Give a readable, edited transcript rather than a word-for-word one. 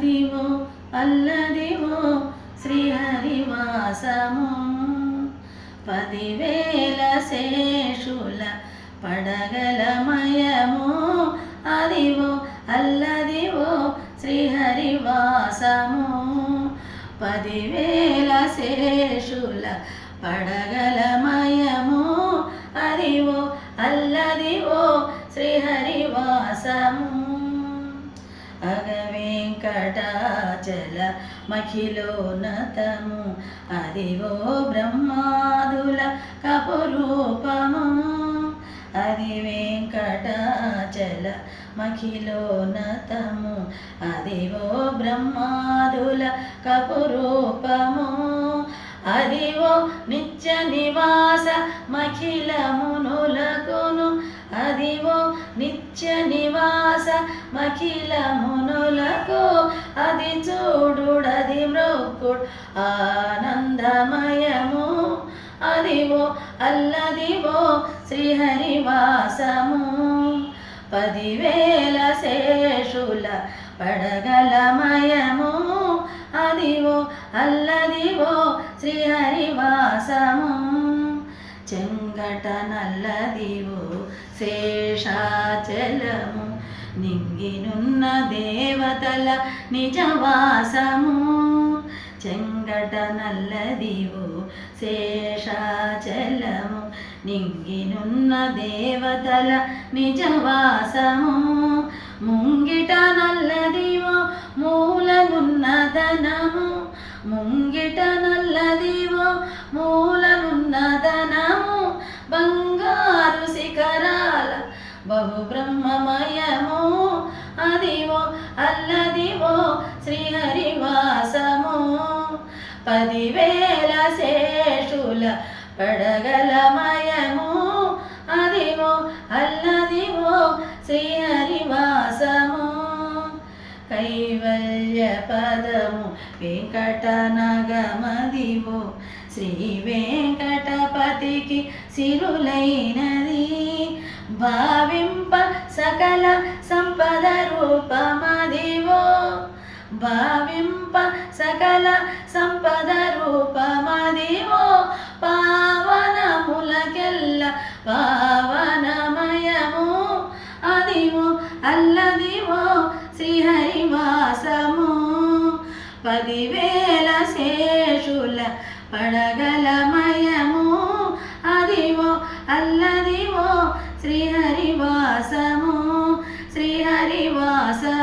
అదివో అల్లదివో శ్రీహరివాసము 10,000 శేషుల పడగలమయము అదివో అల్లదివో శ్రీహరివాసము 10,000 శేషుల పడగలమయము అదివో అల్లదివో శ్రీహరివాసము అగవేంకటాచల మఖిలోన్నతము అదివో బ్రహ్మాదుల కపురూపము అది వెంకటాచల మఖిలోన్నతము అదివో బ్రహ్మాదుల కపురూపము అదివో నిత్య నివాస మఖిలమునులకును అదివో నిత్య నివాస మఖిలమునులకు అది చూడుడది మ్రొక్కుడు ఆనందమయము అదివో అల్లదివో శ్రీహరివాసము 10,000 శేషుల పడగలమయము అదివో అల్లదివో శ్రీహరివాసము చెంగట నల్లదివో శేషాచలము నింగినున్న దేవతల నిజవాసము చెంగట నల్లదివో శేషాచలము నింగినున్న దేవతల నిజవాసము ముంగిట నల్లదివో మూలనున్నదనము ముంగిట నల్లదివో మూలనున్నదనము బంగారు శిఖరాల బహుబ్రహ్మమయము అదివో అల్లదివో శ్రీహరివాసము 10,000 శేషుల పడగలమయము అదివో అల్లదివో శ్రీహరివాసము కైవల్య పదము వెంకటనగమదివో శ్రీ వెంకటపతికి సిరులైనది భావింప సకల సంపద రూపమదివో భావింప సకల సంపద రూపమదివో పావనములకెల్ల పావనమయము అదివో అల్లదివో శ్రీహరివాసము 10,000 శేషుల పడగలమయము అదివో అల్లదివో శ్రీహరివాసము శ్రీహరివాసము